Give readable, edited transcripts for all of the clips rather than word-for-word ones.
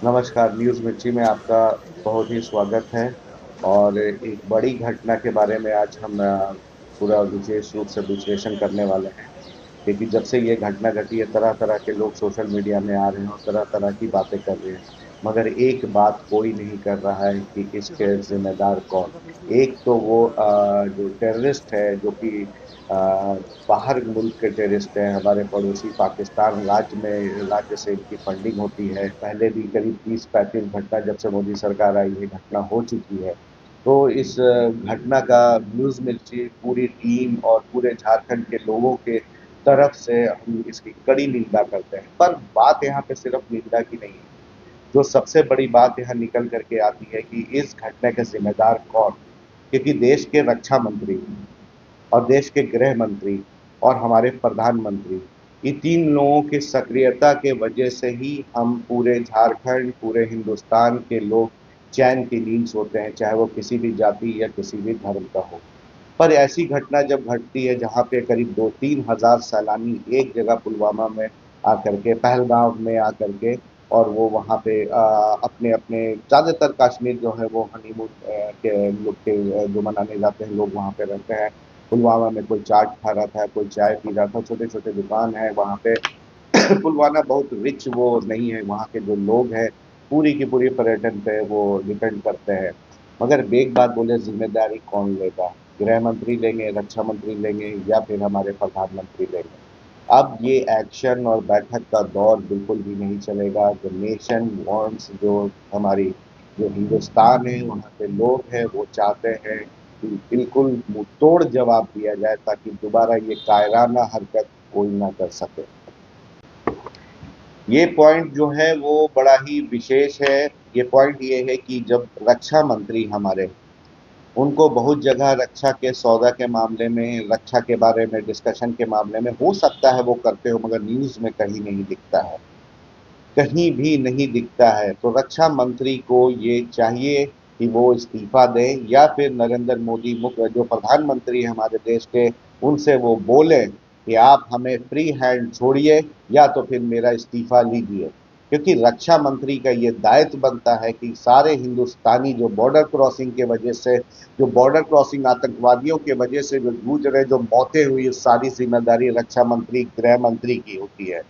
नमस्कार, न्यूज़ मिर्ची में आपका बहुत ही स्वागत है। और एक बड़ी घटना के बारे में आज हम पूरा विशेष रूप से विश्लेषण करने वाले हैं। क्योंकि जब से ये घटना घटी है, तरह-तरह के लोग सोशल मीडिया में आ रहे हैं और तरह-तरह की बातें कर रहे हैं। मगर एक बात कोई नहीं कर रहा है कि इसके ज़िम्मेदार कौन? एक तो वो जो टेररिस्ट है, जो कि अ, बाहर मुल्क के टेररिस्ट हैं, हमारे पड़ोसी पाकिस्तान राज्य से इनकी फंडिंग होती है। पहले भी करीब 30-35 घटना जब से मोदी सरकार आई है, घटना हो चुकी है। तो इस घटना का न्यूज़ मिर्ची पूरी टीम और पूरे झारखंड के लोगों के तरफ से हम इसकी कड़ी निंदा करते हैं। पर बात यहाँ पे सिर्फ निंदा की नहीं है। जो सबसे बड़ी बात यहाँ निकल कर के आती है कि इस घटना के ज़िम्मेदार कौन? क्योंकि देश के रक्षा मंत्री और देश के गृह मंत्री और हमारे प्रधानमंत्री, ये 3 लोगों की सक्रियता के वजह से ही हम पूरे झारखंड, पूरे हिंदुस्तान के लोग चैन की नींद सोते हैं, चाहे वो किसी भी जाति या किसी भी धर्म का हो। पर ऐसी घटना जब घटती है जहाँ पे करीब 2-3 हज़ार सैलानी एक जगह पुलवामा में आकर के, पहलगाम में आकर के, और वो वहाँ पे अपने-अपने ज़्यादातर कश्मीर जो है वो हनीमून के लोग के जो मनाने जाते हैं लोग वहाँ पे रहते हैं। पुलवामा में कोई चाट खा रहा था, कोई चाय पी रहा था, छोटे-छोटे दुकान हैं वहाँ पे। पुलवामा बहुत रिच वो नहीं है, वहाँ के जो लोग हैं पूरी की पूरी पर्यटन पे वो डिपेंड करते हैं। मगर एक बात बोले, जिम्मेदारी कौन लेगा? गृह मंत्री लेंगे, रक्षा मंत्री लेंगे, या फिर हमारे प्रधानमंत्री लेंगे? अब ये एक्शन और बैठक का दौर बिल्कुल भी नहीं चलेगा। जो नेशन वांट्स, जो हमारी जो हिंदुस्तान है वहाँ के लोग हैं वो चाहते हैं कि बिल्कुल मुंह तोड़ जवाब दिया जाए, ताकि दोबारा ये कायराना हरकत कोई ना कर सके। ये पॉइंट जो है वो बड़ा ही विशेष है। ये पॉइंट ये है कि जब रक्षा मंत्री हमारे, उनको बहुत जगह रक्षा के सौदा के मामले में, रक्षा के बारे में डिस्कशन के मामले में हो सकता है वो करते हो, मगर न्यूज़ में कहीं नहीं दिखता है, कहीं भी नहीं दिखता है। तो रक्षा मंत्री को ये चाहिए कि वो इस्तीफा दें, या फिर नरेंद्र मोदी मुख्य जो प्रधानमंत्री है हमारे देश के, उनसे वो बोलें कि आप हमें फ्री हैंड छोड़िए, या तो फिर मेरा इस्तीफा लीजिए। क्योंकि रक्षा मंत्री का ये दायित्व बनता है कि सारे हिंदुस्तानी जो बॉर्डर क्रॉसिंग के वजह से, जो बॉर्डर क्रॉसिंग आतंकवादियों के वजह से जो जूझ रहे, जो मौतें हुई, उस सारी जिम्मेदारी रक्षा मंत्री, गृह मंत्री की होती है।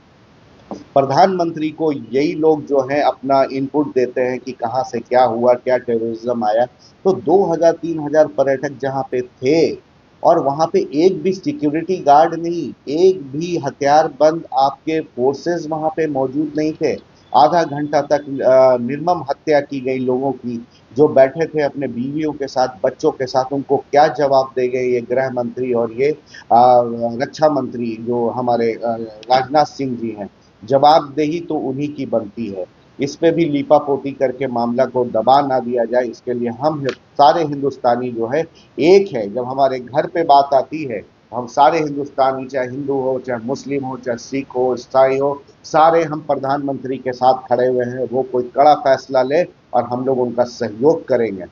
प्रधानमंत्री को यही लोग जो हैं अपना इनपुट देते हैं कि कहाँ से क्या हुआ, क्या टेररिज्म आया। तो 2000-3000 पर्यटक जहाँ पे थे, और वहाँ पे एक भी सिक्योरिटी गार्ड नहीं, एक भी हथियारबंद आपके फोर्सेस वहाँ पे मौजूद नहीं थे। आधा घंटा तक निर्मम हत्या की गई लोगों की, जो बैठे थे अपने बीवियों के साथ, बच्चों के साथ। उनको क्या जवाब दे गए ये गृह मंत्री और ये रक्षा मंत्री जो हमारे राजनाथ सिंह जी हैं? जवाबदेही तो उन्हीं की बनती है। इस पे भी लीपापोती करके मामला को दबा ना दिया जाए, इसके लिए हम सारे हिंदुस्तानी जो है एक है। जब हमारे घर पे बात आती है, हम सारे हिंदुस्तानी, चाहे हिंदू हो, चाहे मुस्लिम हो, चाहे सिख हो, ईसाई हो, सारे हम प्रधानमंत्री के साथ खड़े हुए हैं। वो कोई कड़ा फैसला ले और हम लोग उनका सहयोग करेंगे।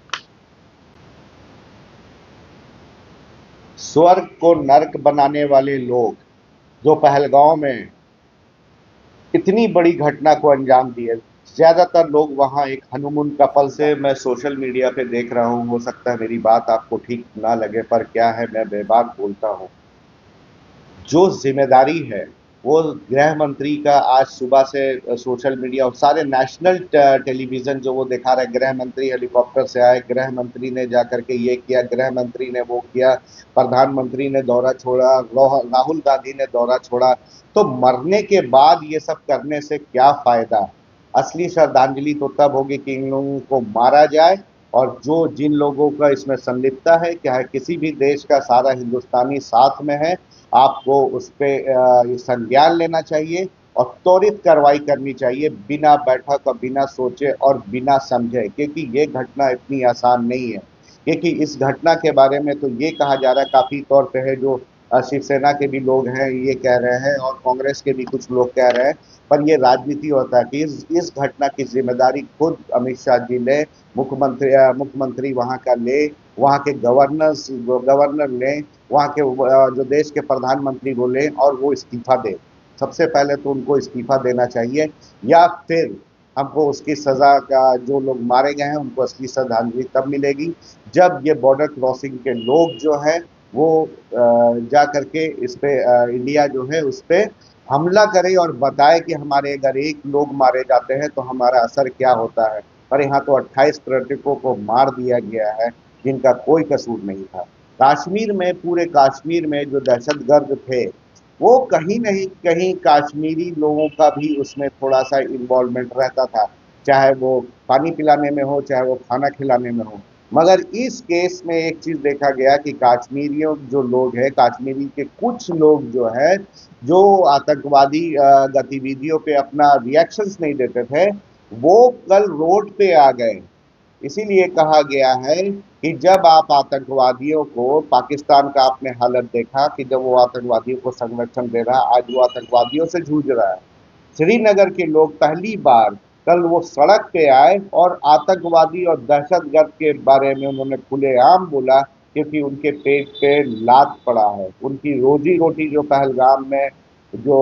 स्वर्ग को नर्क बनाने वाले लोग जो पहलगांव में इतनी बड़ी घटना को अंजाम दिए, ज्यादातर लोग वहां एक हनीमून कपल से मैं सोशल मीडिया पे देख रहा हूं। हो सकता है मेरी बात आपको ठीक ना लगे, पर क्या है, मैं बेबाक बोलता हूं। जो जिम्मेदारी है वो गृह मंत्री का आज सुबह से सोशल मीडिया और सारे नेशनल टेलीविजन जो वो दिखा रहे, गृह मंत्री हेलीकॉप्टर से आए, गृह मंत्री ने जाकर के ये किया, गृह मंत्री ने वो किया, प्रधानमंत्री ने दौरा छोड़ा, राहुल गांधी ने दौरा छोड़ा। तो मरने के बाद ये सब करने से क्या फायदा? असली श्रद्धांजलि तो तब होगी कि इन लोगों को मारा जाए, और जो जिन लोगों का इसमें संलिप्तता है, क्या है, किसी भी देश का सारा हिंदुस्तानी साथ में है, आपको उस पर संज्ञान लेना चाहिए और त्वरित कार्रवाई करनी चाहिए, बिना बैठक और बिना सोचे और बिना समझे। क्योंकि ये घटना इतनी आसान नहीं है। क्योंकि इस घटना के बारे में तो ये कहा जा रहा है, काफ़ी तौर पे है, जो शिवसेना के भी लोग हैं ये कह रहे हैं, और कांग्रेस के भी कुछ लोग कह रहे हैं। पर ये राजनीति होता है कि इस घटना की जिम्मेदारी खुद अमित शाह जी ले, मुख्यमंत्री वहाँ का ले, वहाँ के गवर्नर लें, वहाँ के जो देश के प्रधानमंत्री बोले, और वो इस्तीफा दे। सबसे पहले तो उनको इस्तीफा देना चाहिए, या फिर हमको उसकी सजा का, जो लोग मारे गए हैं उनको असली श्रद्धांजलि तब मिलेगी जब ये बॉर्डर क्रॉसिंग के लोग जो है वो जा करके इस पे इंडिया जो है उस पे हमला करे और बताए कि हमारे अगर एक लोग मारे जाते हैं तो हमारा असर क्या होता है। पर यहाँ तो 28 पर्यटकों को मार दिया गया है जिनका कोई कसूर नहीं था। कश्मीर में, पूरे कश्मीर में जो दहशतगर्द थे वो कहीं नहीं कहीं कश्मीरी लोगों का भी उसमें थोड़ा सा इन्वॉल्वमेंट रहता था, चाहे वो पानी पिलाने में हो चाहे वो खाना खिलाने में हो। मगर इस केस में एक चीज देखा गया कि कश्मीरियों जो लोग हैं, कश्मीरी के कुछ लोग जो है जो आतंकवादी गतिविधियों पे अपना रिएक्शंस नहीं देते थे, वो कल रोड पे आ गए। इसीलिए कहा गया है कि जब आप आतंकवादियों को, पाकिस्तान का आपने हालत देखा कि जब वो आतंकवादियों को संरक्षण दे रहा है, आज वो आतंकवादियों से जूझ रहा है। श्रीनगर के लोग पहली बार कल वो सड़क पे आए और आतंकवादी और दहशतगर्द के बारे में उन्होंने खुलेआम बोला, क्योंकि उनके पेट पे लात पड़ा है। उनकी रोजी रोटी जो पहलगाम में जो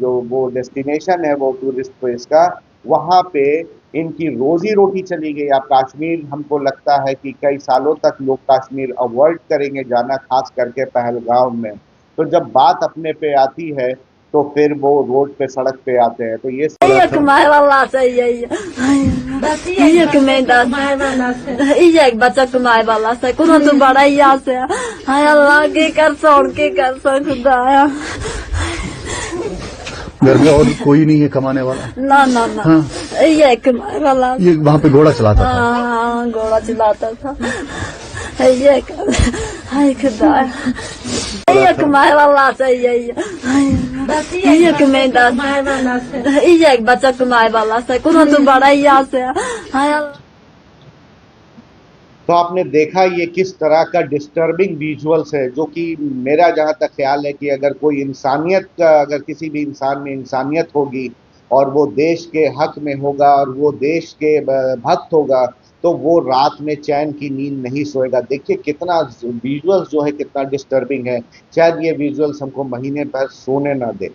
जो वो डेस्टिनेशन है वो टूरिस्ट प्लेस का, वहां पे इनकी रोजी रोटी चली गई। अब कश्मीर, हमको लगता है कि कई सालों तक लोग कश्मीर अवॉइड करेंगे जाना, खास करके पहलगाम में। तो जब बात अपने पे आती है तो फिर वो रोड पे, सड़क पे आते हैं। तो ये Iya kemai saya iya. Iya kemai dan. Iya baca kemai bala saya. Kurang tu bada iya saya. Hai Allah ke कर खुदा है। घर में और कोई नहीं है कमाने वाला? ना ना ना। हाँ। ये कमाई वाला। ये वहाँ पे घोड़ा चलाता था? हाँ घोड़ा चलाता था। ये हाय खुदा है। ये कमाई वाला saya iya. Iya kemai dan. Iya baca kemai bala saya. Kurang tu bada iya saya. Hai Allah। तो आपने देखा ये किस तरह का डिस्टर्बिंग विजुअल्स है, जो कि मेरा जहां तक ख्याल है कि अगर कोई इंसानियत का, अगर किसी भी इंसान में इंसानियत होगी और वो देश के हक में होगा और वो देश के भक्त होगा, तो वो रात में चैन की नींद नहीं सोएगा। देखिए कितना विजुअल्स जो है कितना डिस्टर्बिंग है। शायद ये विजुअल्स हमको महीने भर सोने ना दे।